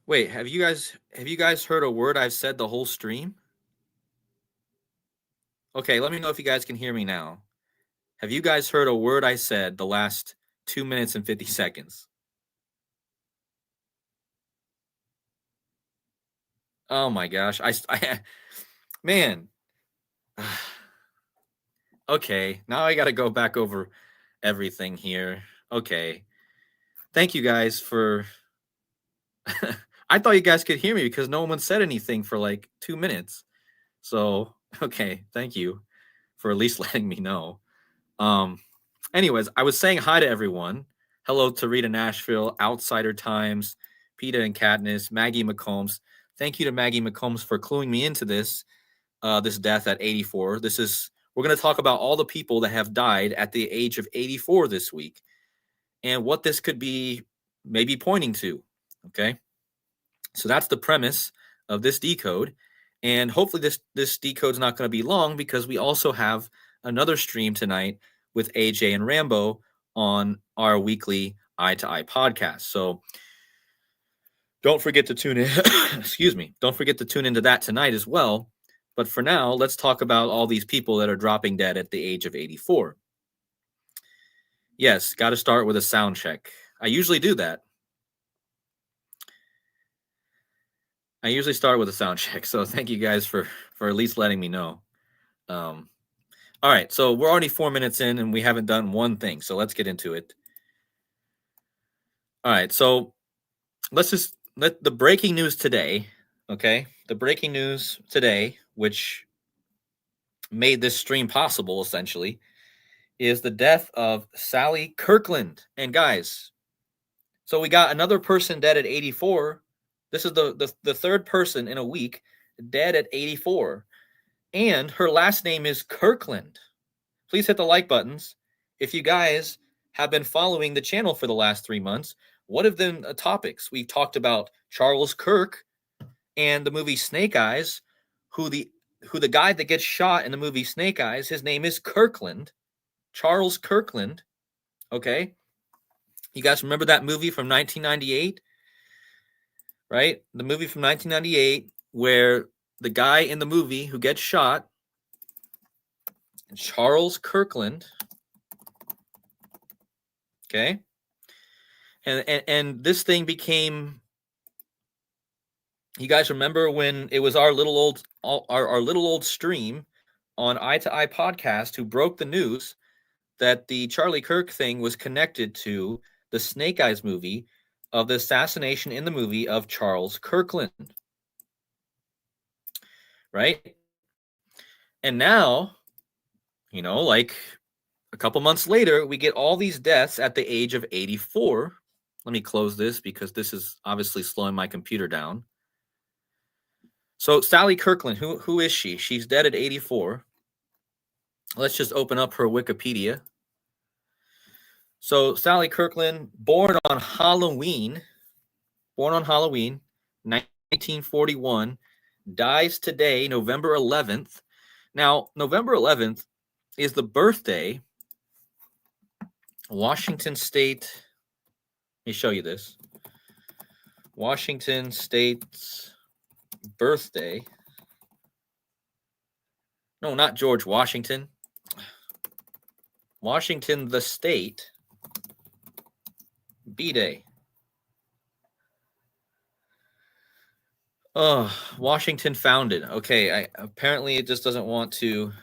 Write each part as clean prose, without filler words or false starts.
Wait, have you guys heard a word I've said the whole stream? Okay, let me know if you guys can hear me now. Have you guys heard a word I said the last 2 minutes and 50 seconds? Oh my gosh. Man. Okay, now I got to go back over everything here. Okay. Thank you guys for I thought you guys could hear me because no one said anything for like 2 minutes. So, okay, thank you for at least letting me know. Um Anyways, I was saying hi to everyone. Hello to Rita Nashville, Outsider Times, Peta and Katniss, Maggie McCombs. Thank you to Maggie McCombs for cluing me into this death at 84. We're going to talk about all the people that have died at the age of 84 this week and what this could be maybe pointing to. Okay, so that's the premise of this decode, and hopefully this decode is not going to be long because we also have another stream tonight with AJ and Rambo on our weekly Eye to Eye podcast. So don't forget to tune in. Excuse me. Don't forget to tune into that tonight as well. But for now, let's talk about all these people that are dropping dead at the age of 84. Yes, got to start with a sound check. I usually do that. I usually start with a sound check. So thank you guys for at least letting me know. All right, so we're already 4 minutes in and we haven't done one thing. So let's get into it. All right, so let's just let the breaking news today. Okay, the breaking news today, which made this stream possible, essentially, is the death of Sally Kirkland. And guys, so we got another person dead at 84. This is the third person in a week dead at 84. And her last name is Kirkland. Please hit the like buttons. If you guys have been following the channel for the last 3 months, what have been the topics? We've talked about Charles Kirk and the movie Snake Eyes, who the guy that gets shot in the movie Snake Eyes, his name is Kirkland. Charles Kirkland. Okay. You guys remember that movie from 1998? Right? The movie from 1998 where the guy in the movie who gets shot, Charles Kirkland. Okay. And this thing became, you guys remember when it was our little old stream on Eye to Eye podcast who broke the news that the Charlie Kirk thing was connected to the Snake Eyes movie of the assassination in the movie of Charles Kirkland. Right? And now, like a couple months later, we get all these deaths at the age of 84. Let me close this because this is obviously slowing my computer down. So Sally Kirkland, who is she? She's dead at 84. Let's just open up her Wikipedia. So Sally Kirkland, born on Halloween, 1941, dies today, November 11th. Now, November 11th is the birthday, Washington State. Let me show you this. Washington State's birthday. No, not George Washington. Washington, the state. B-Day. Oh, Washington founded. Okay, apparently it just doesn't want to.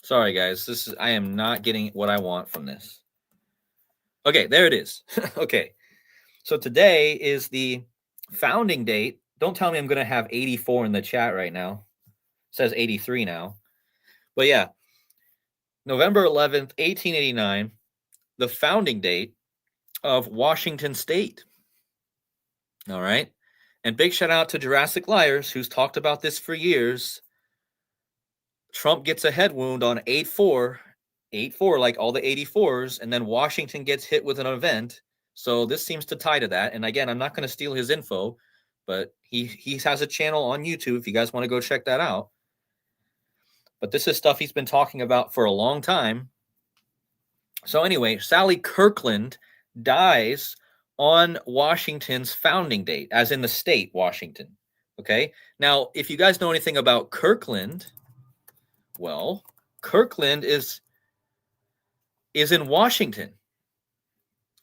Sorry, guys. I am not getting what I want from this. Okay, there it is. Okay. So today is the founding date. Don't tell me I'm going to have 84 in the chat right now. It says 83 now. But yeah, November 11th, 1889, the founding date of Washington State. All right. And big shout out to Jurassic Liars, who's talked about this for years. Trump gets a head wound on 8-4, like all the 84s, and then Washington gets hit with an event. So this seems to tie to that. And again, I'm not going to steal his info, but he has a channel on YouTube if you guys want to go check that out. But this is stuff he's been talking about for a long time. So anyway, Sally Kirkland dies on Washington's founding date, as in the state Washington. Okay. Now, if you guys know anything about Kirkland, well, Kirkland is in Washington.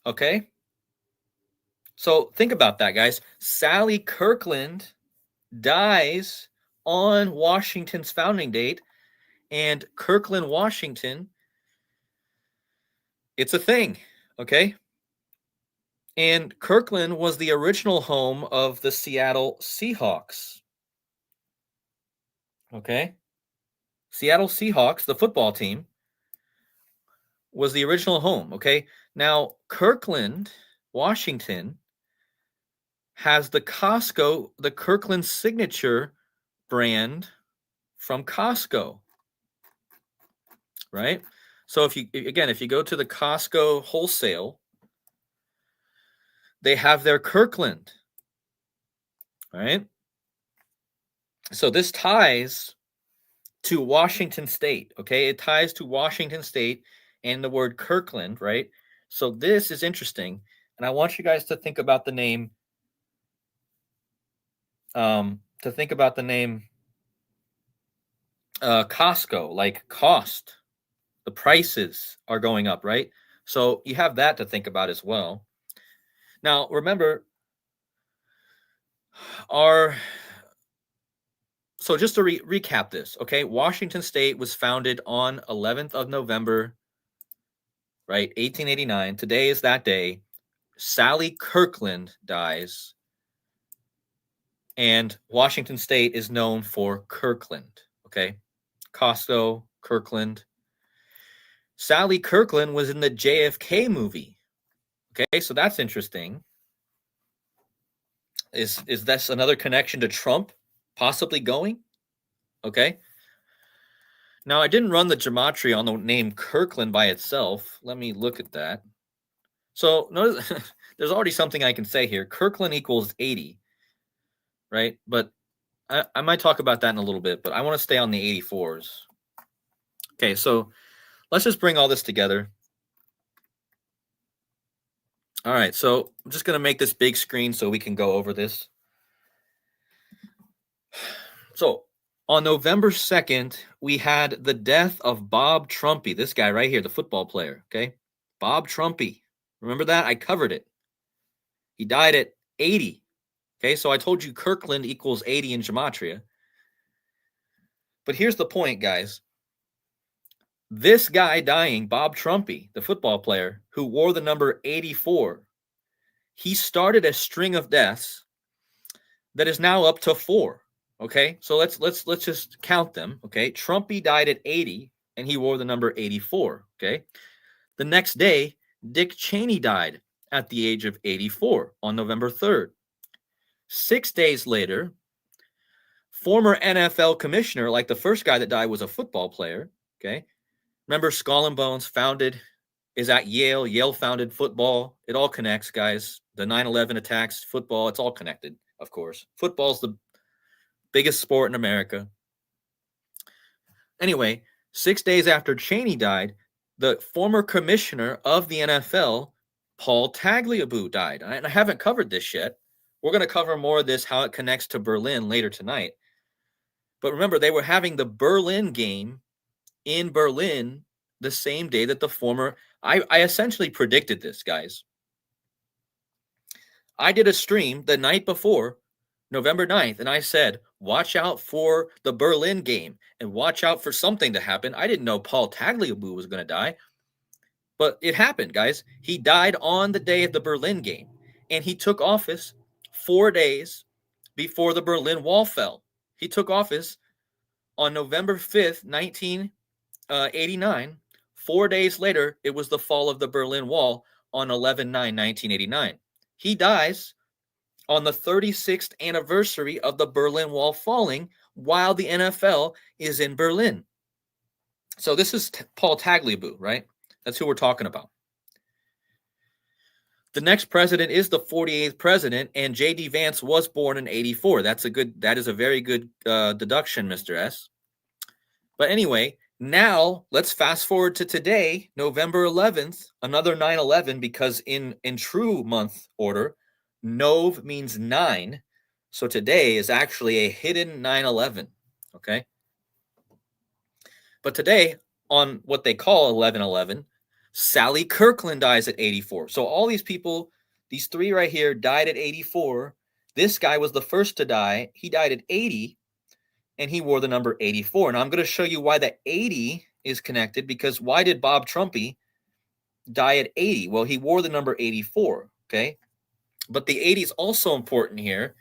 Okay. So think about that, guys. Sally Kirkland dies on Washington's founding date, and Kirkland, Washington, it's a thing. Okay. And Kirkland was the original home of the Seattle Seahawks. Okay. Seattle Seahawks, the football team, was the original home. Okay. Now, Kirkland, Washington, has the Kirkland signature brand from Costco. Right. So if you go to the Costco wholesale, they have their Kirkland. Right. So this ties to Washington State. Okay. It ties to Washington State and the word Kirkland. Right. So this is interesting. And I want you guys to think about the name. Costco, like cost. The prices are going up, right? So you have that to think about as well. Now, remember, so just to recap this, okay? Washington State was founded on 11th of November, right? 1889. Today is that day. Sally Kirkland dies, and Washington State is known for Kirkland, okay? Costco, Kirkland. Sally Kirkland was in the JFK movie. Okay, so that's interesting. Is this another connection to Trump possibly going? Okay. Now, I didn't run the gematria on the name Kirkland by itself. Let me look at that. So notice there's already something I can say here. Kirkland equals 80, right? But I might talk about that in a little bit, but I want to stay on the 84s. Okay, so let's just bring all this together. All right, so I'm just going to make this big screen so we can go over this. So on November 2nd, we had the death of Bob Trumpy, this guy right here, the football player, okay? Bob Trumpy. Remember that? I covered it. He died at 80. Okay, so I told you Kirkland equals 80 in gematria. But here's the point, guys. This guy dying, Bob Trumpy, the football player who wore the number 84, he started a string of deaths that is now up to 4. Okay, so let's just count them. Okay, Trumpy died at 80 and he wore the number 84. Okay, the next day, Dick Cheney died at the age of 84 on November 3rd. 6 days later, former NFL commissioner, like the first guy that died was a football player. Okay, remember Skull and Bones is at Yale. Yale founded football. It all connects, guys. The 9/11 attacks, football, it's all connected, of course. Football's the biggest sport in America. Anyway, 6 days after Cheney died, the former commissioner of the NFL, Paul Tagliabue, died. And I haven't covered this yet. We're going to cover more of this, how it connects to Berlin later tonight. But remember, they were having the Berlin game in Berlin the same day that the former... I essentially predicted this, guys. I did a stream the night before, November 9th, and I said, watch out for the Berlin game and watch out for something to happen. I didn't know Paul Tagliabue was going to die, but it happened, guys. He died on the day of the Berlin game, and he took office 4 days before the Berlin Wall fell. He took office on November 5th, 1989. 4 days later, it was the fall of the Berlin Wall on 11/9/1989. He dies on the 36th anniversary of the Berlin Wall falling while the NFL is in Berlin. So this is Paul Tagliabue, right? That's who we're talking about. The next president is the 48th president, and J.D. Vance was born in 84. That is a very good deduction, Mr. S. But anyway, Now, let's fast forward to today, November 11th, another 9/11, because in true month order, Nov means 9. So today is actually a hidden 9/11, okay? But today, on what they call 11/11, Sally Kirkland dies at 84. So all these people, these three right here, died at 84. This guy was the first to die. He died at 80, and he wore the number 84. Now I'm going to show you why the 80 is connected, because why did Bob Trumpy die at 80? Well, he wore the number 84, okay? But the 80 is also important here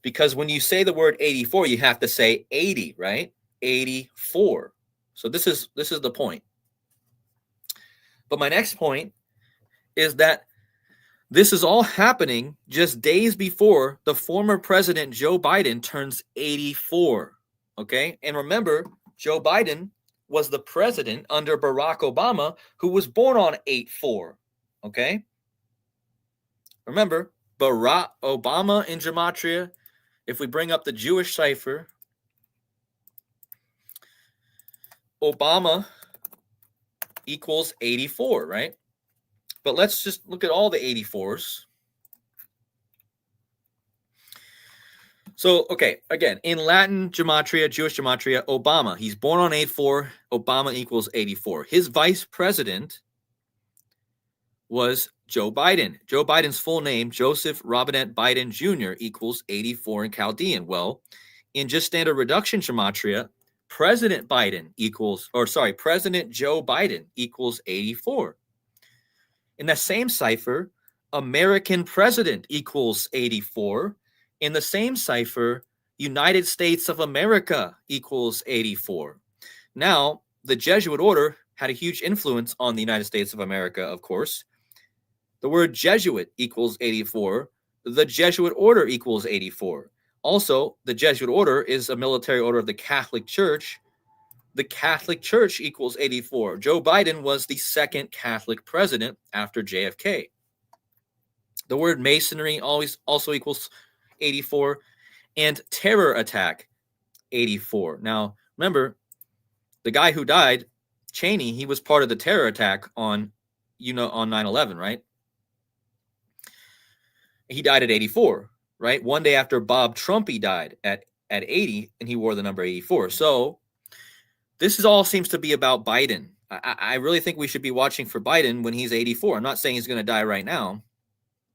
because when you say the word 84, you have to say 80, right? 84. So this is the point. But my next point is that this is all happening just days before the former president Joe Biden turns 84. Okay? And remember, Joe Biden was the president under Barack Obama, who was born on 8/4. Okay? Remember, Barack Obama in Gematria, if we bring up the Jewish cipher, Obama equals 84, right? But let's just look at all the 84s. So, okay, again, in Latin Gematria, Jewish Gematria, Obama, he's born on 8/4, Obama equals 84. His vice president was Joe Biden. Joe Biden's full name, Joseph Robinette Biden Jr., equals 84 in Chaldean. Well, in just standard reduction Gematria, President Joe Biden equals 84. In the same cipher, American president equals 84. In the same cipher, United States of America equals 84. Now, the Jesuit order had a huge influence on the United States of America, of course. The word Jesuit equals 84. The Jesuit order equals 84. Also, the Jesuit order is a military order of the Catholic Church. The Catholic Church equals 84. Joe Biden was the second Catholic president after JFK. The word masonry also equals 84. And terror attack, 84. Now, remember, the guy who died, Cheney, he was part of the terror attack on 9/11, right? He died at 84, right? One day after Bob Trumpy died at 80, and he wore the number 84. So this all seems to be about Biden. I really think we should be watching for Biden when he's 84. I'm not saying he's going to die right now,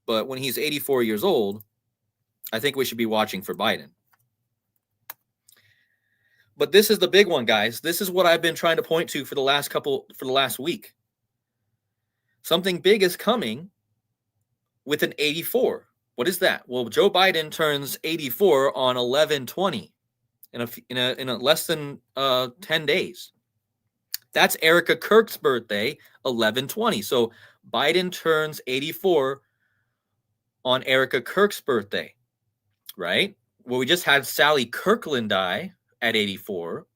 but when he's 84 years old, I think we should be watching for Biden. But this is the big one, guys. This is what I've been trying to point to for the last week. Something big is coming with an 84. What is that? Well, Joe Biden turns 84 on 11/20 in a less than 10 days. That's Erica Kirk's birthday, 11/20. So Biden turns 84 on Erica Kirk's birthday, right? Well, we just had Sally Kirkland die at 84.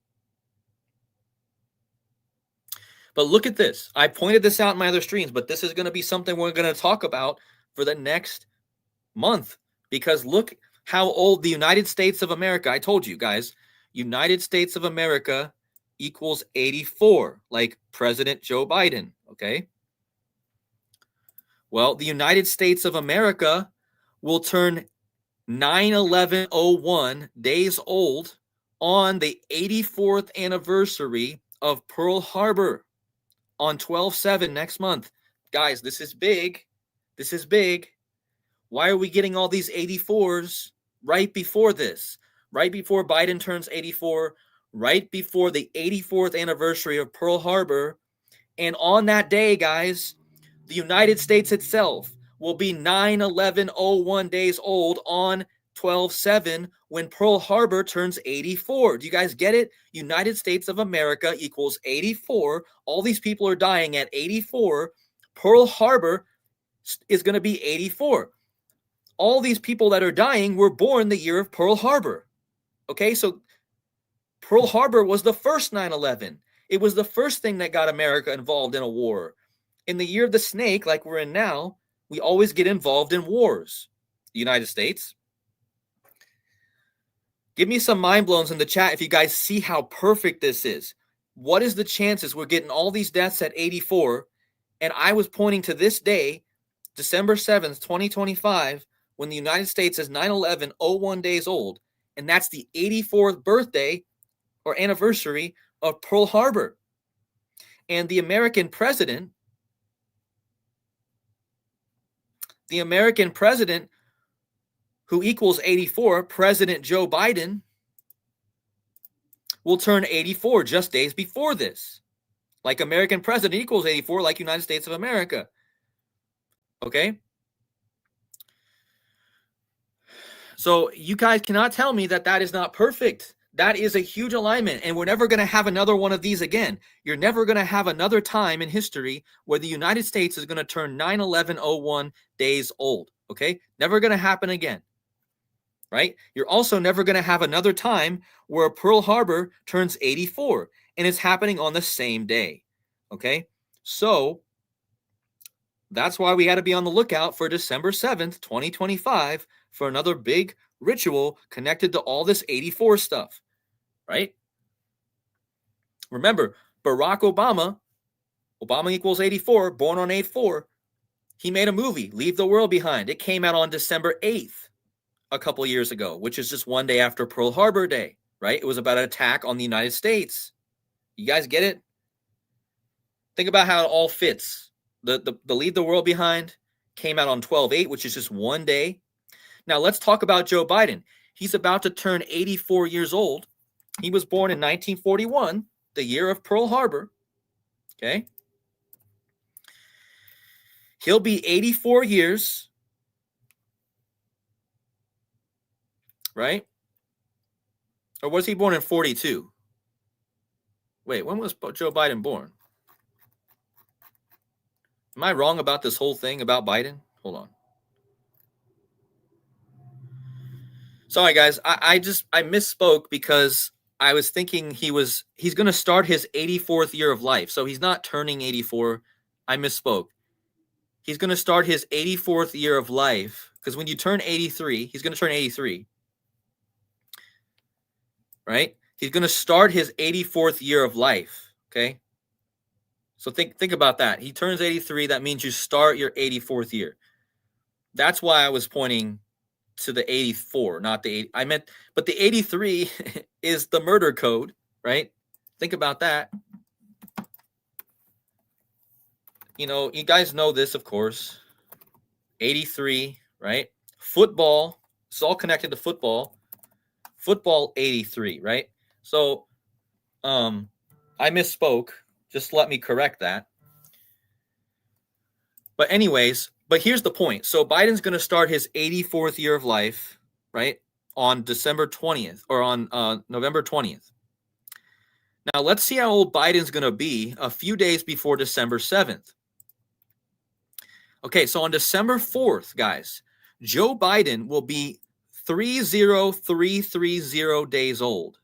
But look at this. I pointed this out in my other streams, but this is going to be something we're going to talk about for the next month, because look how old the United States of America, I told you guys, United States of America equals 84, like President Joe Biden, okay? Well, the United States of America will turn 9/11/01 days old on the 84th anniversary of Pearl Harbor on 12/7 next month. Guys, this is big. This is big. Why are we getting all these 84s right before this? Right before Biden turns 84, right before the 84th anniversary of Pearl Harbor. And on that day, guys, the United States itself will be 9/11/01 days old on 12/7 when Pearl Harbor turns 84. Do you guys get it? United States of America equals 84. All these people are dying at 84. Pearl Harbor is going to be 84. All these people that are dying were born the year of Pearl Harbor. Okay, so Pearl Harbor was the first 9/11. It was the first thing that got America involved in a war. In the year of the snake, like we're in now, we always get involved in wars. The United States. Give me some mind blowns in the chat if you guys see how perfect this is. What is the chances we're getting all these deaths at 84? And I was pointing to this day, December 7th, 2025, when the United States is 9/11/01 days old, and that's the 84th birthday or anniversary of Pearl Harbor. And the American president who equals 84, President Joe Biden, will turn 84 just days before this. Like American president equals 84, like United States of America. Okay? So you guys cannot tell me that that is not perfect. That is a huge alignment, and we're never going to have another one of these again. You're never going to have another time in history where the United States is going to turn 9/11/01 days old. Okay? Never going to happen again. Right? You're also never going to have another time where Pearl Harbor turns 84, and it's happening on the same day. Okay? So that's why we got to be on the lookout for December 7th, 2025 for another big ritual connected to all this 84 stuff. Right? Remember, Barack Obama equals 84, born on 8/4. He made a movie, Leave the World Behind. It came out on December 8th. A couple years ago, which is just one day after Pearl Harbor Day, right? It was about an attack on the United States. You guys get it? Think about how it all fits. The Leave the World Behind came out on 12/8, which is just one day. Now let's talk about Joe Biden. He's about to turn 84 years old. He was born in 1941, the year of Pearl Harbor. Okay? He'll be 84 years, right? Or was he born in 42? Wait, when was Joe Biden born? Am I wrong about this whole thing about Biden? Hold on. Sorry, guys. I misspoke because I was thinking he's going to start his 84th year of life. So he's not turning 84. I misspoke. He's going to start his 84th year of life because when you turn 83, he's going to turn 83. Right? He's going to start his 84th year of life. Okay? So think about that. He turns 83. That means you start your 84th year. That's why I was pointing to the 84, not the 80. I meant, but the 83 is the murder code, right? Think about that. You know, you guys know this, of course. 83, right? Football. It's all connected to football. Football 83, right? So, I misspoke. Just let me correct that. But anyways, but here's the point. So Biden's going to start his 84th year of life, right, on December 20th or on November 20th. Now, let's see how old Biden's going to be a few days before December 7th. Okay, so on December 4th, guys, Joe Biden will be 30330 days old.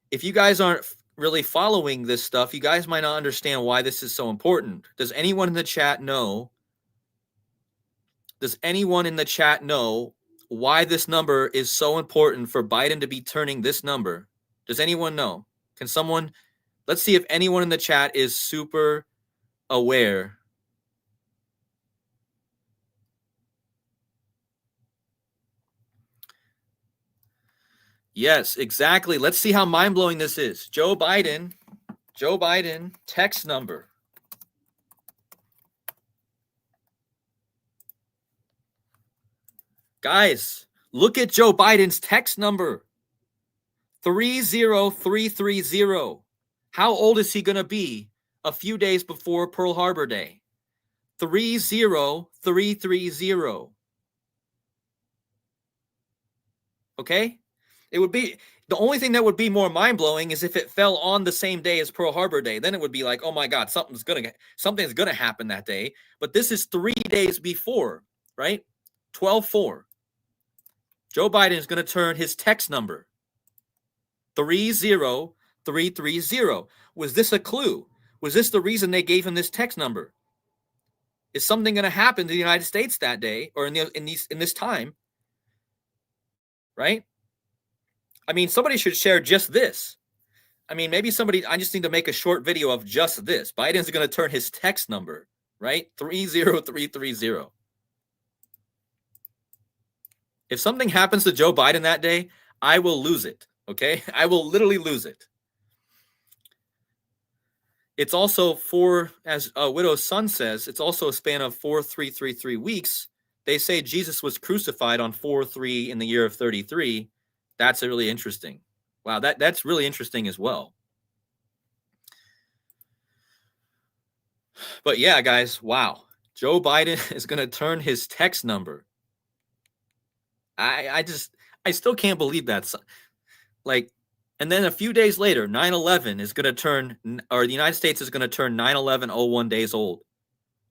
If you guys aren't really following this stuff, you guys might not understand why this is so important. Does anyone in the chat know? Does anyone in the chat know why this number is so important for Biden to be turning this number? Does anyone know? Can someone, let's see if anyone in the chat is super aware. Yes, exactly. Let's see how mind-blowing this is. Joe Biden, text number. Guys, look at Joe Biden's text number. 30330. How old is he going to be a few days before Pearl Harbor Day? 30330. Okay? It would be, the only thing that would be more mind-blowing is if it fell on the same day as Pearl Harbor Day. Then it would be like, oh my God, something's gonna happen that day. But this is 3 days before, right? 12/4. Joe Biden is going to turn his text number 30330. Was this a clue? Was this the reason they gave him this text number? Is something going to happen to the United States that day or in this time? Right? I mean, somebody should share just this. I mean, maybe somebody, I just need to make a short video of just this. Biden's going to turn his text number, right? 30330. If something happens to Joe Biden that day, I will lose it, okay? I will literally lose it. It's also as a widow's son says, it's also a span of 4,333 weeks. They say Jesus was crucified on 4/3 in the year of 33. That's really interesting. Wow, that's really interesting as well. But yeah, guys, wow. Joe Biden is going to turn his text number. I still can't believe that. Like, and then a few days later, 9/11 is going to turn, or the United States is going to turn 9/11 days old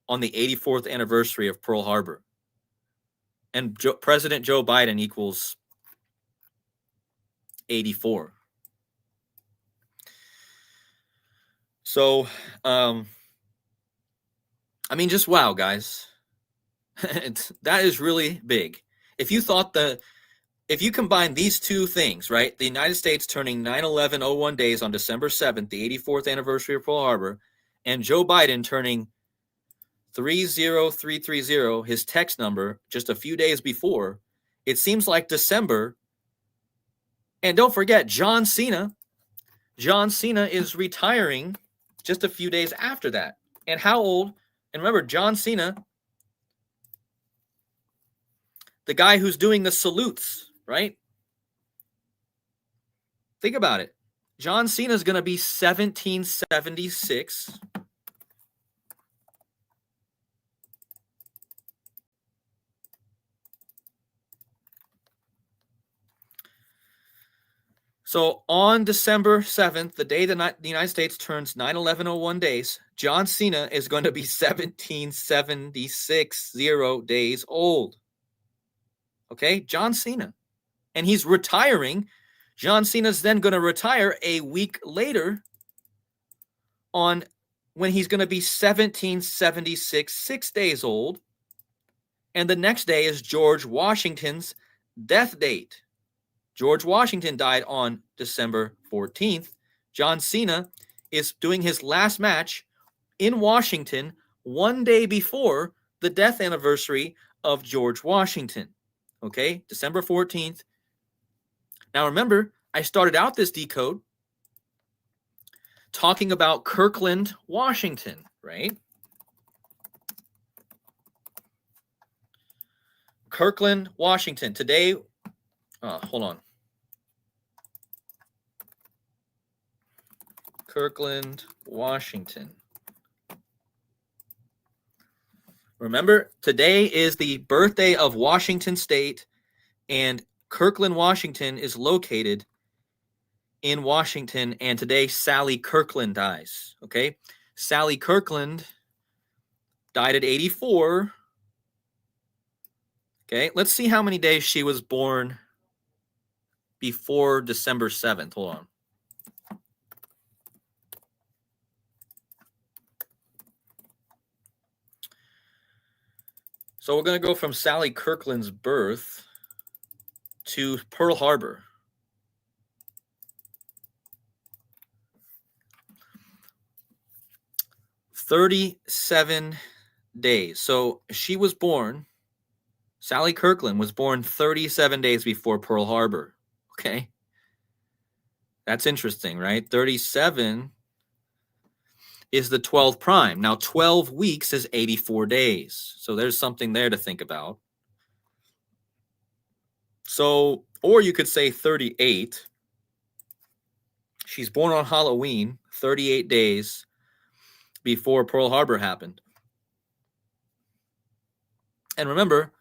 on the 84th anniversary of Pearl Harbor. And President Joe Biden equals 84. So, I mean, just wow, guys. That is really big. If you combine these two things, right? The United States turning 9/11 days on December 7th, the 84th anniversary of Pearl Harbor, and Joe Biden turning 30330, his text number, just a few days before, it seems like December. And don't forget, John Cena is retiring just a few days after that. And how old? And remember, John Cena, the guy who's doing the salutes, right? Think about it. John Cena is going to be 1776. So on December 7th, the day the United States turns 9/11 days, John Cena is going to be 1776 days old. Okay, John Cena. And he's retiring. John Cena's then going to retire a week later when he's going to be 1776, 6 days old. And the next day is George Washington's death date. George Washington died on December 14th. John Cena is doing his last match in Washington 1 day before the death anniversary of George Washington. Okay, December 14th. Now remember, I started out this decode talking about Kirkland, Washington, right? Kirkland, Washington. Today, hold on. Kirkland, Washington. Remember, today is the birthday of Washington State, and Kirkland, Washington is located in Washington, and today Sally Kirkland dies, okay? Sally Kirkland died at 84. Okay, let's see how many days she was born before December 7th. Hold on. So we're going to go from Sally Kirkland's birth to Pearl Harbor. "37 days. So she was born, Sally Kirkland was born 37 days before Pearl Harbor. Okay. That's interesting, right? 37 is the 12th prime. Now, 12 weeks is 84 days. So there's something there to think about. So, or you could say 38. She's born on Halloween, 38 days before Pearl Harbor happened. And remember,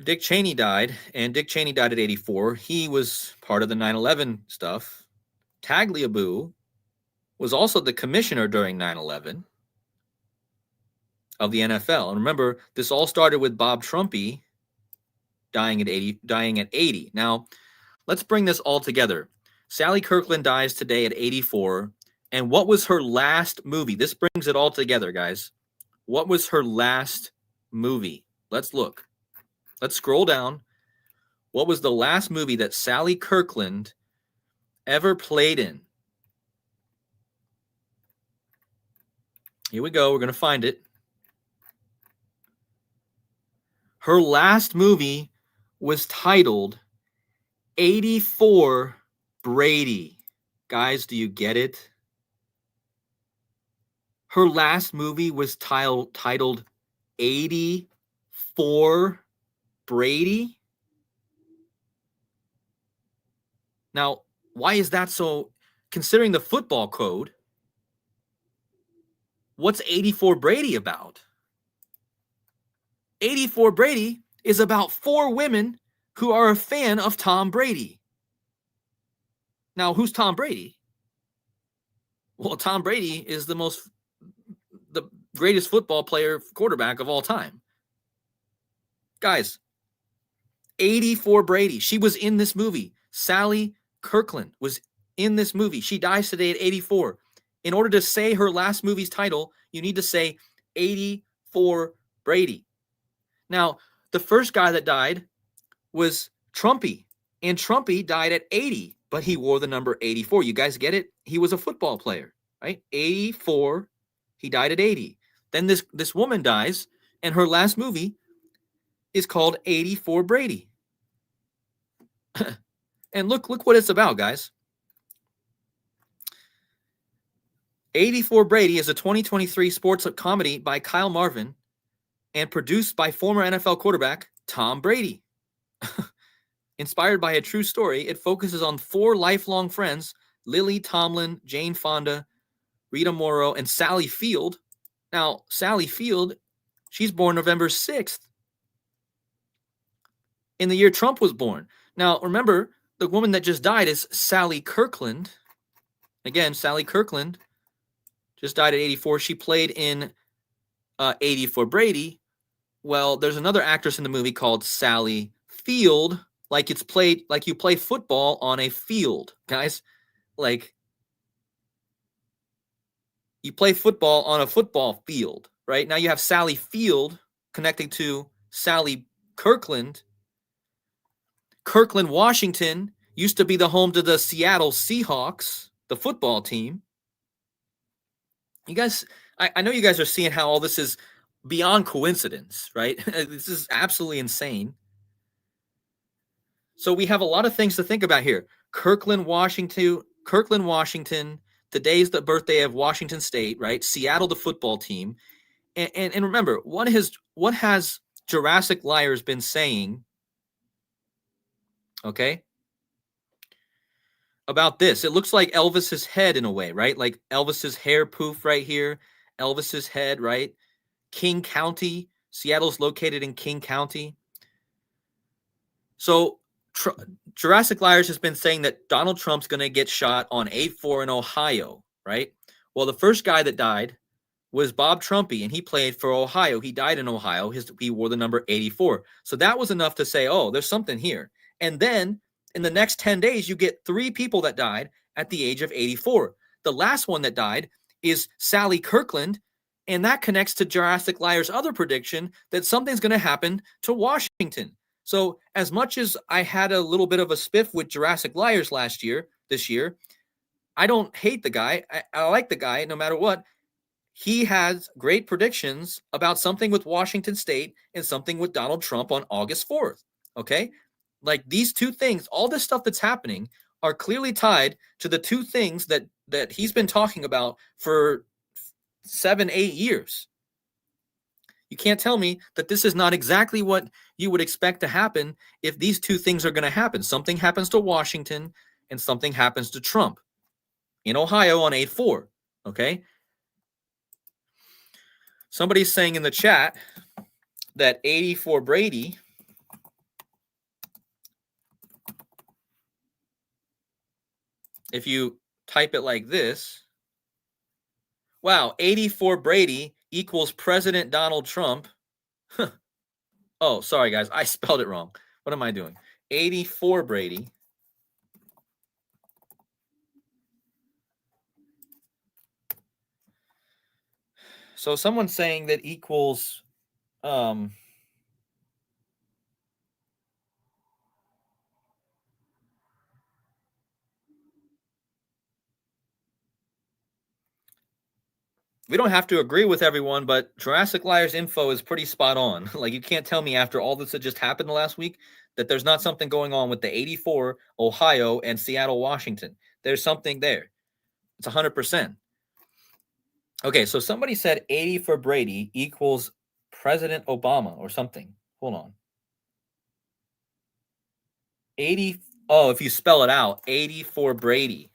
Dick Cheney died, and Dick Cheney died at 84. He was part of the 9/11 stuff. Tagliabue was also the commissioner during 9/11 of the NFL. And remember, this all started with Bob Trumpy dying at 80. Now, let's bring this all together. Sally Kirkland dies today at 84. And what was her last movie? This brings it all together, guys. What was her last movie? Let's look. Let's scroll down. What was the last movie that Sally Kirkland ever played in. Here we go. We're going to find it. Her last movie was titled 84 Brady. Guys, do you get it? Her last movie was titled 84 Brady. Now, why is that so? Considering the football code, what's 84 Brady about? 84 Brady is about 4 women who are a fan of Tom Brady. Now, who's Tom Brady? Well, Tom Brady is the greatest football player, quarterback of all time. Guys, 84 Brady. She was in this movie. Sally Kirkland was in this movie. She dies today at 84. In order to say her last movie's title, you need to say 84 Brady. Now, the first guy that died was Trumpy, and Trumpy died at 80, but he wore the number 84. You guys get it? He was a football player, right? 84. He died at 80. Then this woman dies, and her last movie is called 84 Brady. And look what it's about, guys. 84 Brady is a 2023 sports comedy by Kyle Marvin and produced by former NFL quarterback Tom Brady. Inspired by a true story, it focuses on 4 lifelong friends, Lily Tomlin, Jane Fonda, Rita Morrow, and Sally Field. Now, Sally Field, she's born November 6th, in the year Trump was born. Now, remember, the woman that just died is Sally Kirkland. Again, Sally Kirkland just died at 84. She played in 84 Brady. Well, there's another actress in the movie called Sally Field, like you play football on a field, guys. Like you play football on a football field, right? Now you have Sally Field connecting to Sally Kirkland. Kirkland, Washington used to be the home to the Seattle Seahawks, the football team. You guys, I know you guys are seeing how all this is beyond coincidence, right? This is absolutely insane. So we have a lot of things to think about here. Kirkland, Washington. Today's the birthday of Washington State, right? Seattle, the football team. And remember, what has Jurassic Liars been saying, okay, about this? It looks like Elvis's head in a way, right? Like Elvis's hair poof right here, Elvis's head, right? King County. Seattle's located in King County. So Jurassic Liars has been saying that Donald Trump's going to get shot on 8-4 in Ohio, right? Well, the first guy that died was Bob Trumpy, and he played for Ohio. He died in Ohio. He wore the number 84. So that was enough to say, oh, there's something here. And then in the next 10 days, you get 3 people that died at the age of 84. The last one that died is Sally Kirkland, and that connects to Jurassic Liars' other prediction that something's going to happen to Washington. So as much as I had a little bit of a spiff with Jurassic Liars this year, I don't hate the guy. I like the guy no matter what. He has great predictions about something with Washington State and something with Donald Trump on August 4th. Okay? Like these two things, all this stuff that's happening are clearly tied to the two things that he's been talking about for 7-8 years. You can't tell me that this is not exactly what you would expect to happen if these two things are going to happen. Something happens to Washington and something happens to Trump in Ohio on 8-4. Okay? Somebody's saying in the chat that 84 Brady if you type it like this, wow, 84 Brady equals President Donald Trump. Oh, sorry, guys. I spelled it wrong. What am I doing? 84 Brady. So someone's saying that equals We don't have to agree with everyone, but Jurassic Liars info is pretty spot on. Like, you can't tell me after all this that just happened the last week that there's not something going on with the 84, Ohio, and Seattle, Washington. There's something there. It's 100%. Okay, so somebody said 80 for Brady equals President Obama or something. Hold on. 80. Oh, if you spell it out, 80 for Brady.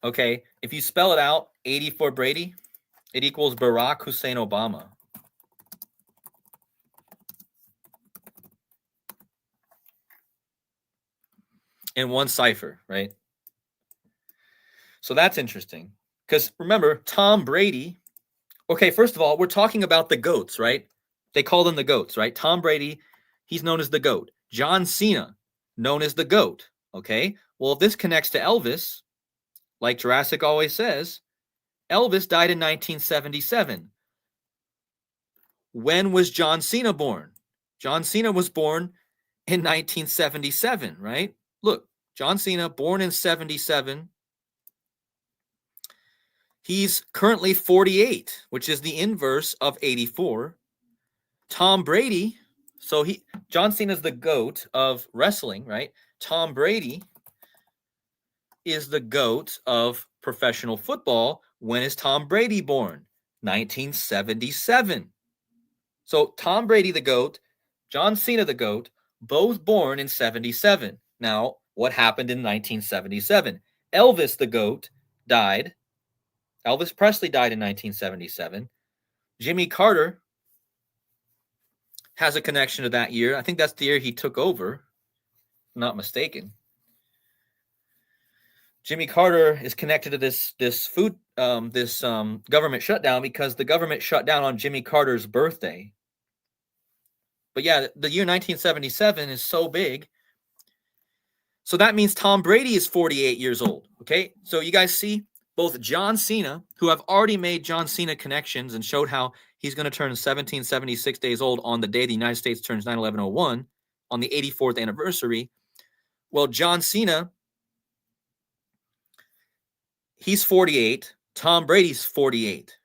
Okay, if you spell it out, 80 for Brady, it equals Barack Hussein Obama. In one cipher, right? So that's interesting. Because remember, Tom Brady. Okay, first of all, we're talking about the GOATs, right? They call them the GOATs, right? Tom Brady, he's known as the GOAT. John Cena, known as the GOAT. Okay, well, if this connects to Elvis, like Jurassic always says, Elvis died in 1977. When was John Cena born? John Cena was born in 1977, right? Look, John Cena, born in 77. He's currently 48, which is the inverse of 84. Tom Brady, so John Cena's the GOAT of wrestling, right? Tom Brady is the GOAT of professional football. When is Tom Brady born? 1977. So Tom Brady the GOAT, John Cena the GOAT, both born in 77. Now, what happened in 1977? Elvis the GOAT died. Elvis Presley died in 1977. Jimmy Carter has a connection to that year. I think that's the year he took over, if I'm not mistaken. Jimmy Carter is connected to this government shutdown because the government shut down on Jimmy Carter's birthday. But yeah, the year 1977 is so big. So that means Tom Brady is 48 years old. Okay, so you guys see both John Cena, who have already made John Cena connections and showed how he's going to turn 1776 days old on the day the United States turns 9/11/01 on the 84th anniversary. Well, John Cena, he's 48. Tom Brady's 48.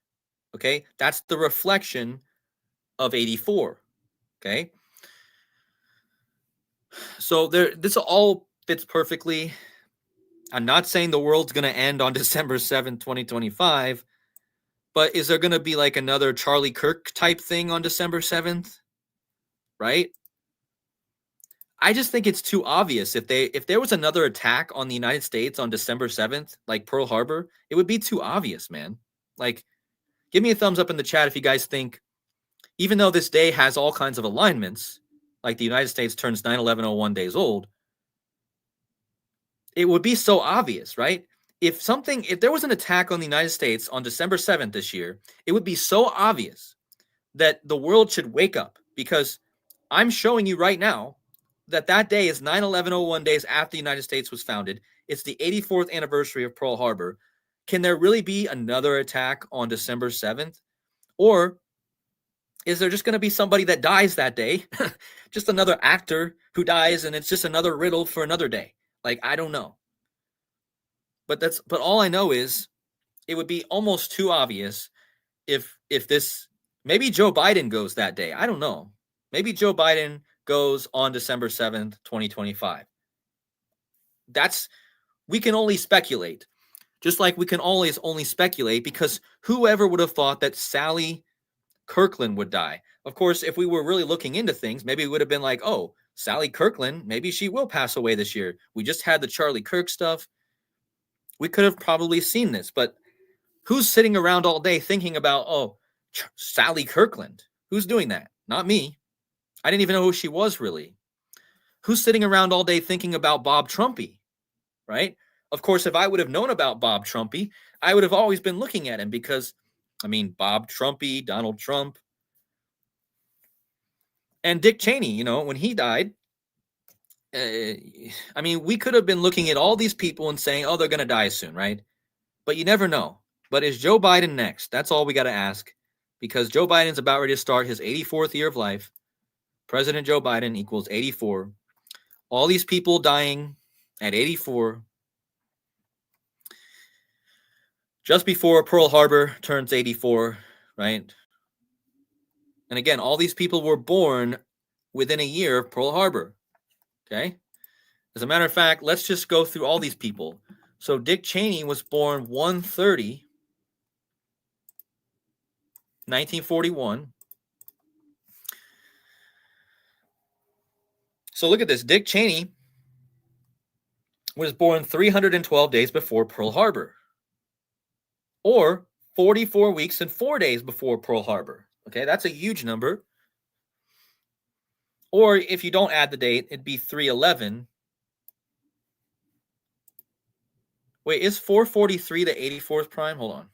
Okay, that's the reflection of 84. Okay, so this all fits perfectly. I'm not saying the world's going to end on December 7th, 2025, but is there going to be like another Charlie Kirk type thing on December 7th? Right? I just think it's too obvious. If there was another attack on the United States on December 7th, like Pearl Harbor, it would be too obvious, man. Like, give me a thumbs up in the chat if you guys think, even though this day has all kinds of alignments, like the United States turns 9/11/01 days old, it would be so obvious, right? If there was an attack on the United States on December 7th this year, it would be so obvious that the world should wake up, because I'm showing you right now that day is 9/11/01 days after the United States was founded. It's the 84th anniversary of Pearl Harbor. Can there really be another attack on December 7th? Or is there just going to be somebody that dies that day? Just another actor who dies, and it's just another riddle for another day. Like, I don't know. But all I know is it would be almost too obvious if this, maybe Joe Biden goes that day. I don't know. Maybe Joe Biden goes on December 7th, 2025. We can only speculate. Just like we can always only speculate, because whoever would have thought that Sally Kirkland would die? Of course, if we were really looking into things, maybe it would have been like, oh, Sally Kirkland, maybe she will pass away this year. We just had the Charlie Kirk stuff. We could have probably seen this, but who's sitting around all day thinking about, oh, Sally Kirkland? Who's doing that? Not me. I didn't even know who she was, really. Who's sitting around all day thinking about Bob Trumpy, right? Of course, if I would have known about Bob Trumpy, I would have always been looking at him, because, I mean, Bob Trumpy, Donald Trump, and Dick Cheney, when he died, I mean, we could have been looking at all these people and saying, oh, they're going to die soon, right? But you never know. But is Joe Biden next? That's all we got to ask, because Joe Biden's about ready to start his 84th year of life. President Joe Biden equals 84. All these people dying at 84. just before Pearl Harbor turns 84, right? And again, all these people were born within a year of Pearl Harbor, okay? As a matter of fact, let's just go through all these people. So Dick Cheney was born 1/30, 1941. So look at this. Dick Cheney was born 312 days before Pearl Harbor, or 44 weeks and 4 days before Pearl Harbor. Okay, that's a huge number. Or if you don't add the date, it'd be 311. Wait, is 443 the 84th prime? Hold on.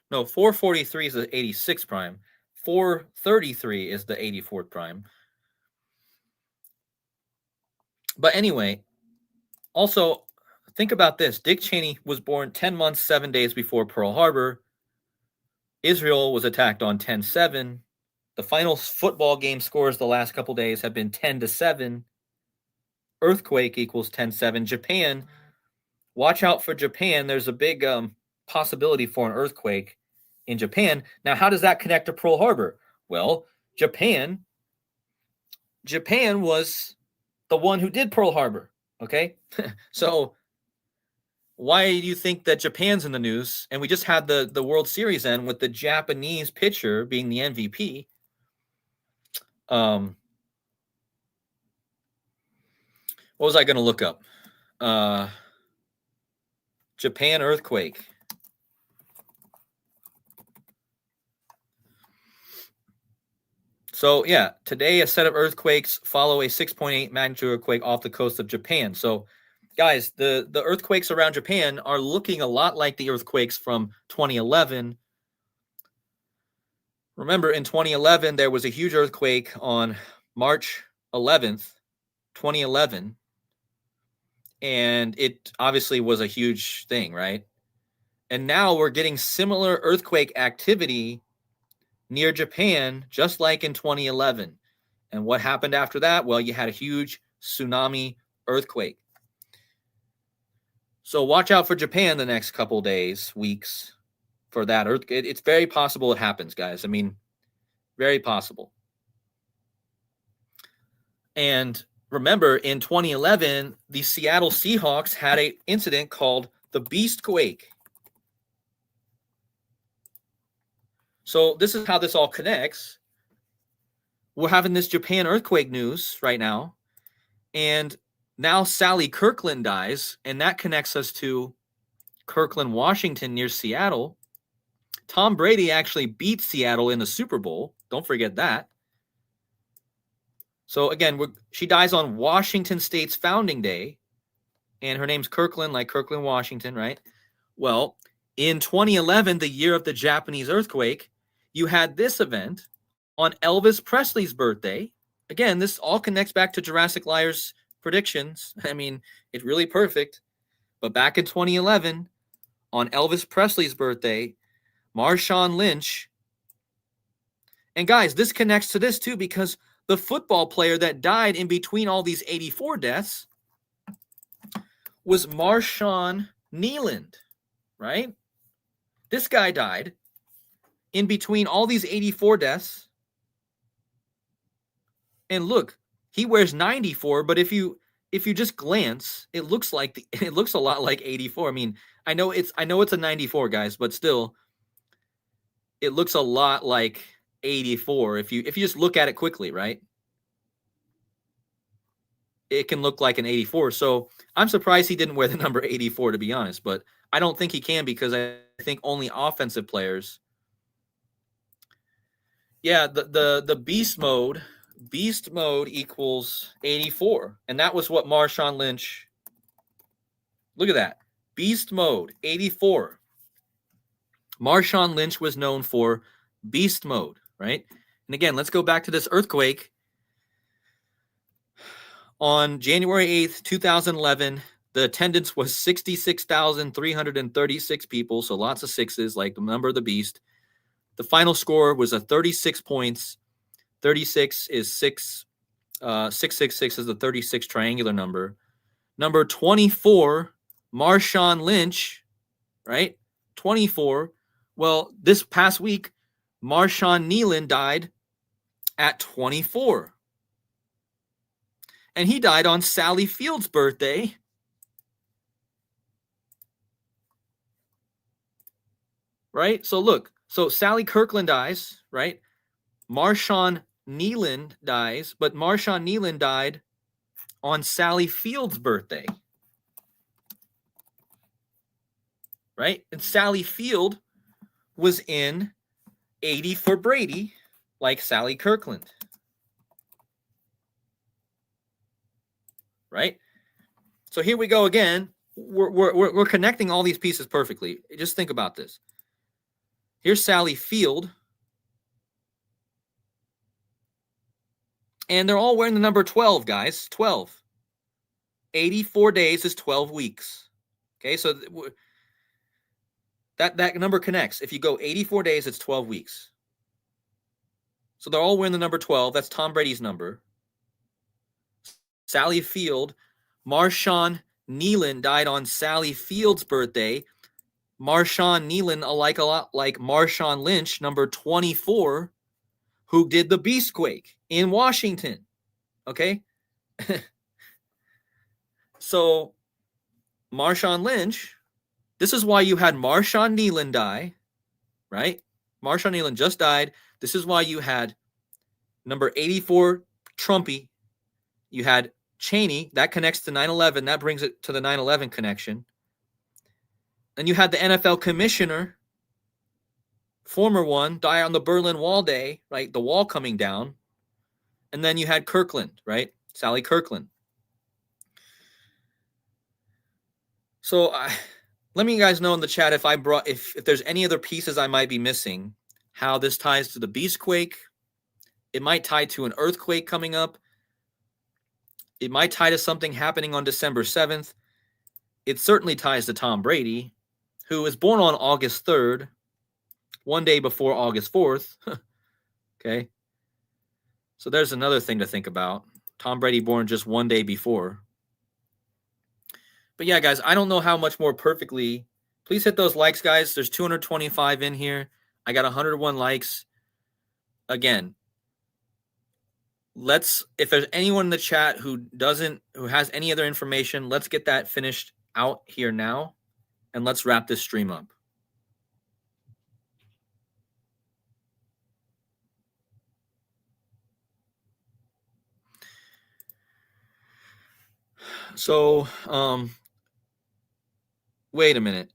No, 443 is the 86th prime. 433 is the 84th prime. But anyway, also think about this. Dick Cheney was born 10 months, 7 days before Pearl Harbor. Israel was attacked on 10-7. The final football game scores the last couple days have been 10-7. Earthquake equals 10-7. Japan, watch out for Japan. There's a big possibility for an earthquake in Japan. Now, how does that connect to Pearl Harbor? Well, Japan was the one who did Pearl Harbor, okay? So why do you think that Japan's in the news? And we just had the World Series end with the Japanese pitcher being the MVP. What was I going to look up? Japan earthquake. So, yeah, today a set of earthquakes follow a 6.8 magnitude earthquake off the coast of Japan. So, guys, the earthquakes around Japan are looking a lot like the earthquakes from 2011. Remember, in 2011, there was a huge earthquake on March 11th, 2011. And it obviously was a huge thing, right? And now we're getting similar earthquake activity near Japan, just like in 2011. And what happened after that? Well, you had a huge tsunami earthquake. So watch out for Japan the next couple days, weeks for that earthquake. It's very possible it happens, guys. I mean, very possible. And remember, in 2011, the Seattle Seahawks had an incident called the Beast Quake. So this is how this all connects. We're having this Japan earthquake news right now. And now Sally Kirkland dies, and that connects us to Kirkland, Washington, near Seattle. Tom Brady actually beat Seattle in the Super Bowl. Don't forget that. So again, she dies on Washington State's founding day, and her name's Kirkland, like Kirkland, Washington, right? Well, in 2011, the year of the Japanese earthquake, you had this event on Elvis Presley's birthday. Again, this all connects back to Jurassic Liar's predictions. I mean, it's really perfect. But back in 2011, on Elvis Presley's birthday, Marshawn Lynch. And guys, this connects to this too, because the football player that died in between all these 84 deaths was Marshawn Nealand, right? This guy died in between all these 84 deaths. And look, he wears 94, but if you just glance, it looks a lot like 84. I mean, I know it's a 94, guys, but still it looks a lot like 84 if you just look at it quickly, right? It can look like an 84. So I'm surprised he didn't wear the number 84, to be honest, but I don't think he can, because I think only offensive players. Yeah, the beast mode equals 84. And that was what Marshawn Lynch, look at that. Beast mode, 84. Marshawn Lynch was known for beast mode, right? And again, let's go back to this earthquake. On January 8th, 2011, the attendance was 66,336 people, so lots of sixes, like the number of the beast. The final score was a 36 points. 36 is 6. 666 is the 36 triangular number. Number 24 Marshawn Lynch, right? 24. Well, this past week, Marshawn Nealon died at 24. And he died on Sally Field's birthday. Right? So look, so Sally Kirkland dies, right? Marshawn Nealon dies, but Marshawn Nealon died on Sally Field's birthday. Right? And Sally Field was in 80 for Brady, like Sally Kirkland. Right? So here we go again. We're connecting all these pieces perfectly. Just think about this. Here's Sally Field. And they're all wearing the number 12, guys. 12. 84 days is 12 weeks. Okay, so that number connects. If you go 84 days, it's 12 weeks. So they're all wearing the number 12. That's Tom Brady's number. Sally Field. Marshawn Nealon died on Sally Field's birthday. Marshawn Nealon, a lot like Marshawn Lynch, number 24, who did the Beast Quake in Washington. Okay? So, Marshawn Lynch, this is why you had Marshawn Nealon die, right? Marshawn Nealon just died. This is why you had number 84, Trumpy. You had Cheney. That connects to 9/11. That brings it to the 9/11 connection. And you had the NFL commissioner, former one, die on the Berlin Wall day, right? The wall coming down. And then you had Kirkland, right? Sally Kirkland. So let me guys know in the chat if there's any other pieces I might be missing, how this ties to the Beast Quake. It might tie to an earthquake coming up. It might tie to something happening on December 7th. It certainly ties to Tom Brady, who was born on August 3rd, one day before August 4th. Okay. So there's another thing to think about. Tom Brady born just one day before. But yeah, guys, I don't know how much more perfectly. Please hit those likes, guys. There's 225 in here. I got 101 likes. Again, if there's anyone in the chat who has any other information, let's get that finished out here now, and let's wrap this stream up. So, wait a minute.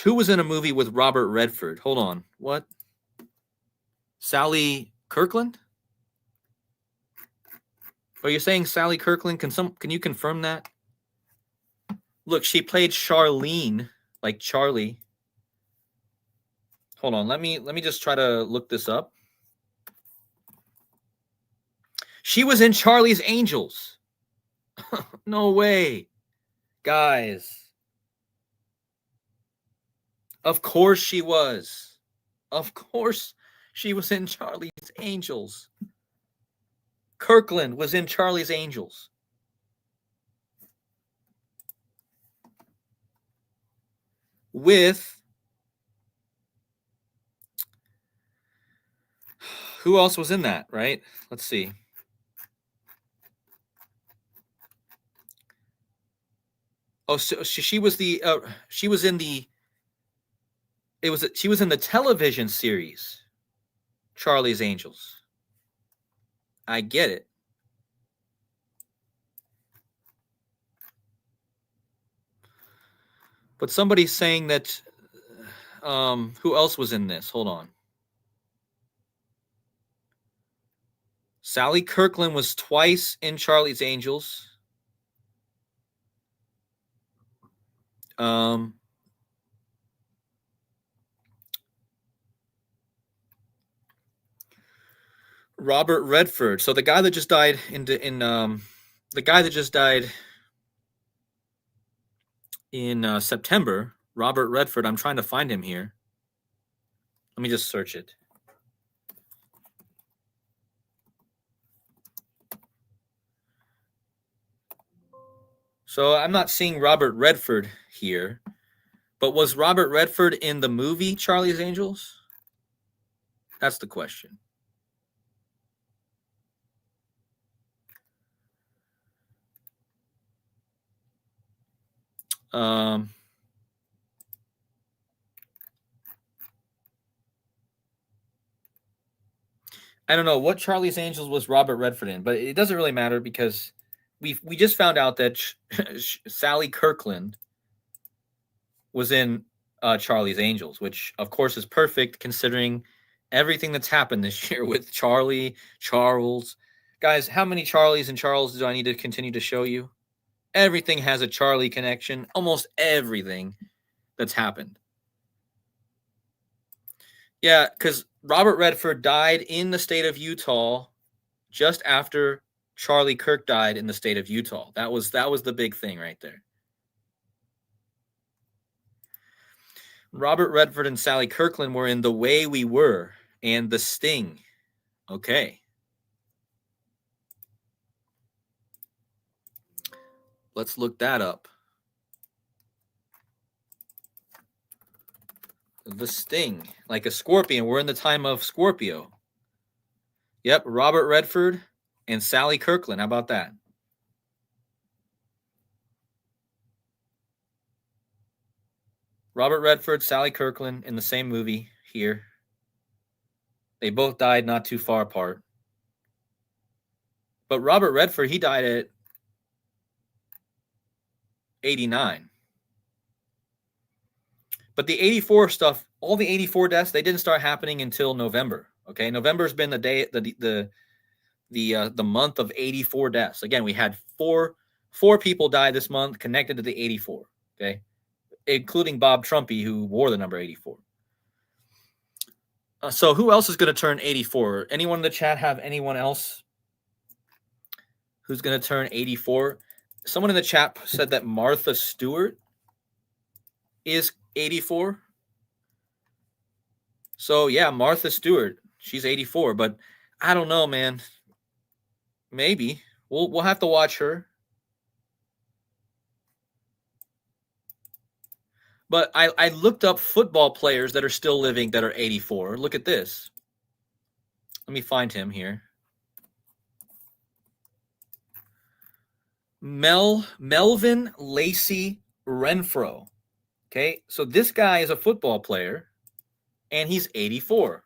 Who was in a movie with Robert Redford? Hold on. What? Sally Kirkland? Are you saying Sally Kirkland? Can you confirm that? Look, she played Charlene, like Charlie. Hold on. Let me just try to look this up. She was in Charlie's Angels. No way. Guys. Of course she was. Of course she was in Charlie's Angels. Kirkland was in Charlie's Angels. With who else was in that, right? Let's see. Oh, so she was in the television series Charlie's Angels. I get it. But somebody's saying that who else was in this? Hold on. Sally Kirkland was twice in Charlie's Angels. Robert Redford. So the guy that just died in September, Robert Redford. I'm trying to find him here. Let me just search it. So I'm not seeing Robert Redford here, but was Robert Redford in the movie Charlie's Angels? That's the question. Um, I don't know what Charlie's Angels was Robert Redford in, but it doesn't really matter because we just found out that Sally Kirkland was in Charlie's Angels, which of course is perfect considering everything that's happened this year with Charlie, Charles. Guys, how many Charlies and Charles do I need to continue to show you? Everything has a Charlie connection, almost everything that's happened. Yeah, because Robert Redford died in the state of Utah just after Charlie Kirk died in the state of Utah. That was the big thing right there. Robert Redford and Sally Kirkland were in The Way We Were and The Sting. Okay. Let's look that up. The Sting, like a scorpion. We're in the time of Scorpio. Yep, Robert Redford and Sally Kirkland. How about that? Robert Redford, Sally Kirkland in the same movie here. They both died not too far apart. But Robert Redford, he died at 89. But the 84 stuff, all the 84 deaths, they didn't start happening until November. Okay, November's been the day, the month of 84 deaths. Again, we had four people die this month connected to the 84. Okay, including Bob Trumpy, who wore the number 84. So who else is going to turn 84? Anyone in the chat have anyone else who's going to turn 84? Someone in the chat said that Martha Stewart is 84. So yeah, Martha Stewart, she's 84, but I don't know, man. Maybe we'll have to watch her. But I looked up football players that are still living that are 84. Look at this. Let me find him here. Melvin Lacey Renfro. Okay, so this guy is a football player, and he's 84.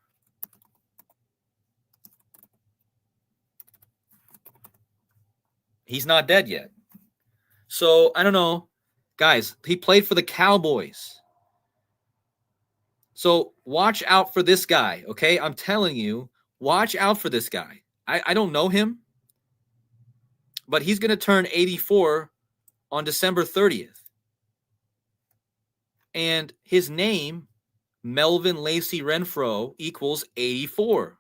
He's not dead yet. So I don't know. Guys, he played for the Cowboys. So watch out for this guy, okay? I'm telling you, watch out for this guy. I don't know him, but he's going to turn 84 on December 30th. And his name, Melvin Lacey Renfro, equals 84.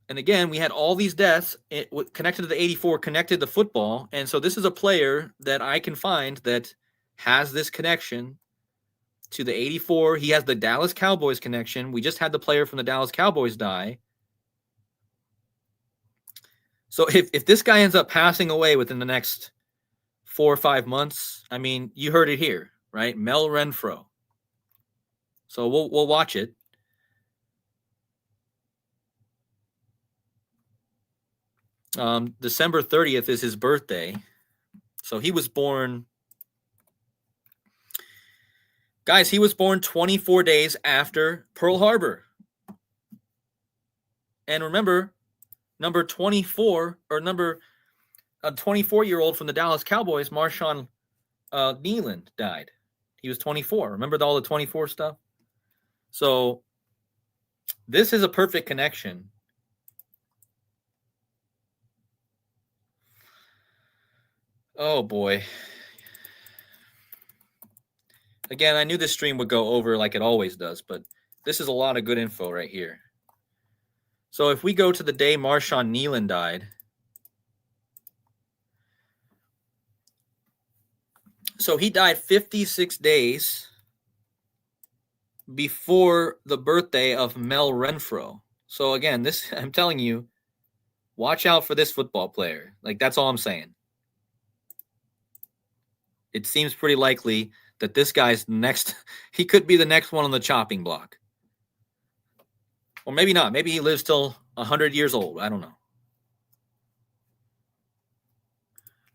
And again, we had all these deaths connected to the 84, connected to football. And so this is a player that I can find that has this connection to the 84. He has the Dallas Cowboys connection. We just had the player from the Dallas Cowboys die. So if this guy ends up passing away within the next 4 or 5 months, I mean, you heard it here, right? Mel Renfro. So we'll watch it. December 30th is his birthday. So he was born, guys, he was born 24 days after Pearl Harbor. And remember, number 24, or number a 24-year-old from the Dallas Cowboys, Marshawn Nealand, died. He was 24. Remember all the 24 stuff? So this is a perfect connection. Oh, boy. Again, I knew this stream would go over like it always does, but this is a lot of good info right here. So if we go to the day Marshawn Nealand died, so he died 56 days before the birthday of Mel Renfro. So again, this, I'm telling you, Watch out for this football player. Like, that's all I'm saying. It seems pretty likely that this guy's next. He could be the next one on the chopping block. Or maybe not. Maybe he lives till 100 years old. I don't know.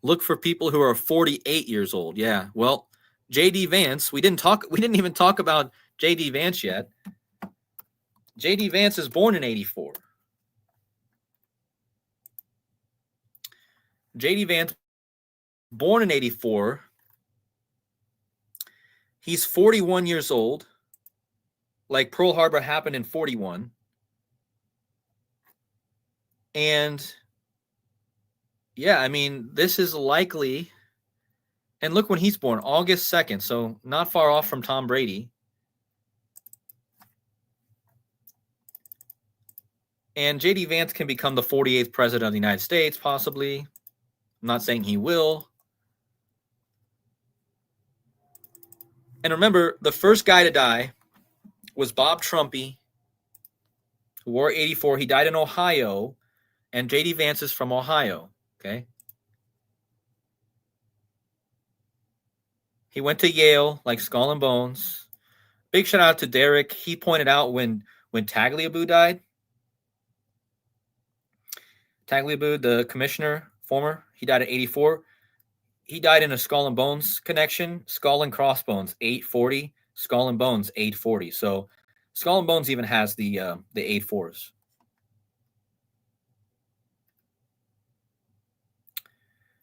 Look for people who are 48 years old. Yeah. Well, JD Vance, we didn't even talk about JD Vance yet. JD Vance is born in 84. JD Vance, born in 84. He's 41 years old. Like, Pearl Harbor happened in 41. And yeah, I mean, this is likely. And look when he's born, August 2nd. So not far off from Tom Brady. And JD Vance can become the 48th president of the United States, possibly. I'm not saying he will. And remember, the first guy to die was Bob Trumpy, who wore 84. He died in Ohio, and JD Vance is from Ohio, okay? He went to Yale, like Skull and Bones. Big shout out to Derek. He pointed out when Tagliabue died. Tagliabue, the commissioner, former, he died at 84. He died in a Skull and Bones connection. Skull and Crossbones, 840. Skull and Bones, 840. So Skull and Bones even has the 8-4s.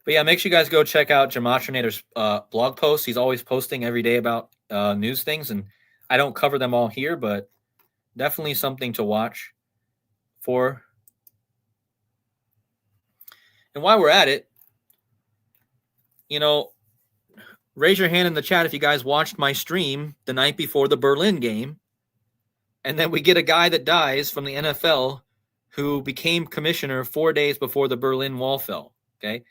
But yeah, make sure you guys go check out Gematria's blog posts. He's always posting every day about news things, and I don't cover them all here, but definitely something to watch for. And while we're at it, raise your hand in the chat if you guys watched my stream the night before the Berlin game. And then we get a guy that dies from the NFL who became commissioner 4 days before the Berlin Wall fell. Okay.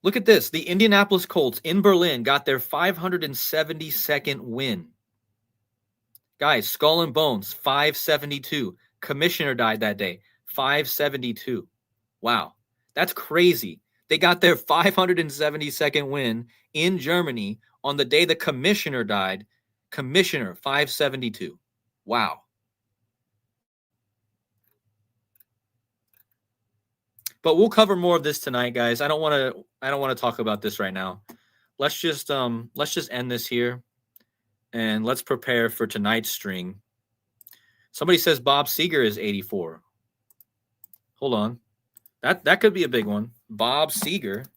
Look at this. The Indianapolis Colts in Berlin got their 572nd win. Guys, Skull and Bones, 572. Commissioner died that day, 572. Wow. That's crazy. They got their 572nd win in Germany on the day the commissioner died. Commissioner, 572. Wow. But we'll cover more of this tonight, guys. I don't want to talk about this right now. Let's just end this here, and let's prepare for tonight's string. Somebody says Bob Seger is 84. Hold on. That could be a big one. Bob Seger,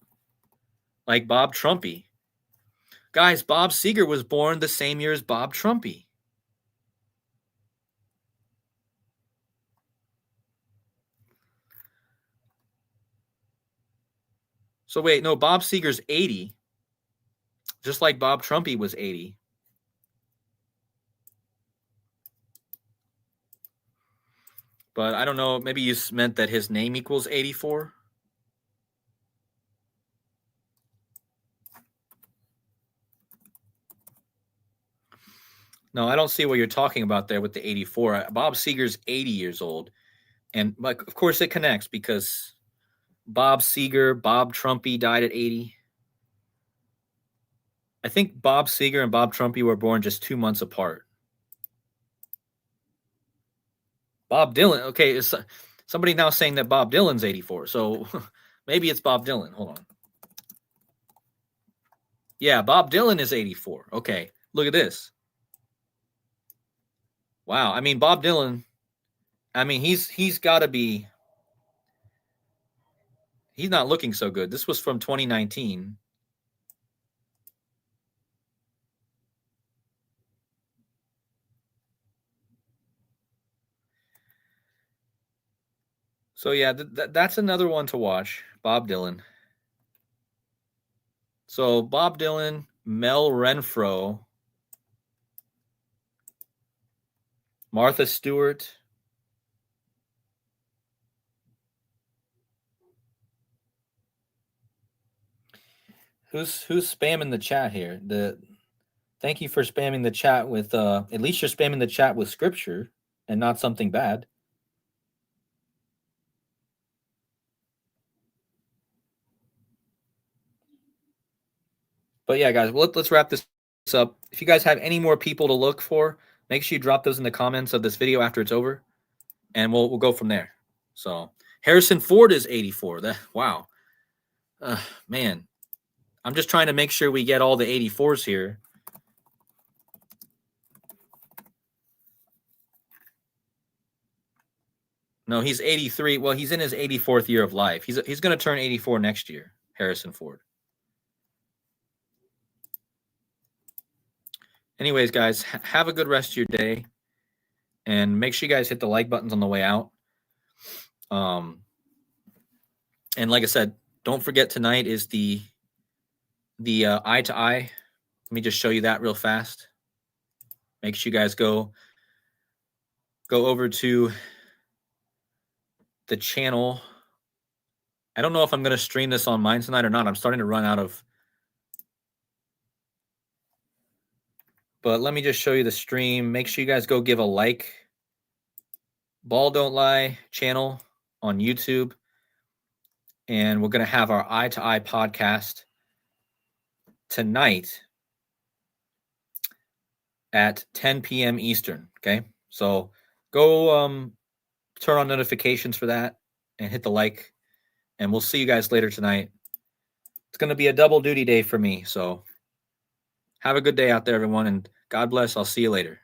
like Bob Trumpy. Guys, Bob Seger was born the same year as Bob Trumpy. So wait, no, Bob Seger's 80, just like Bob Trumpy was 80. But I don't know, maybe you meant that his name equals 84? No, I don't see what you're talking about there with the 84. Bob Seger's 80 years old. And like, of course it connects because Bob Seger, Bob Trumpy died at 80. I think Bob Seger and Bob Trumpy were born just 2 months apart. Bob Dylan. Okay, is somebody now saying that Bob Dylan's 84. So maybe it's Bob Dylan. Hold on. Yeah, Bob Dylan is 84. Okay, look at this. Wow. I mean, Bob Dylan, I mean, he's got to be, he's not looking so good. This was from 2019. So yeah, that's another one to watch, Bob Dylan. So Bob Dylan, Mel Renfro, Martha Stewart. Who's spamming the chat here? Thank you for spamming the chat with at least you're spamming the chat with scripture and not something bad. But yeah, guys, let's wrap this up. If you guys have any more people to look for, make sure you drop those in the comments of this video after it's over, and we'll go from there. So Harrison Ford is 84. Wow, man. I'm just trying to make sure we get all the 84s here. No, he's 83. Well, he's in his 84th year of life. He's going to turn 84 next year, Harrison Ford. Anyways, guys, have a good rest of your day, and make sure you guys hit the like buttons on the way out. And like I said, don't forget tonight is the eye to eye. Let me just show you that real fast. Make sure you guys go over to the channel. I don't know if I'm going to stream this on mine tonight or not. I'm starting to run out of. But let me just show you the stream. Make sure you guys go give a like. Ball Don't Lie channel on YouTube. And we're going to have our Eye to Eye podcast tonight at 10 p.m. Eastern. Okay. So go turn on notifications for that and hit the like. And we'll see you guys later tonight. It's going to be a double duty day for me. So have a good day out there, everyone. And God bless. I'll see you later.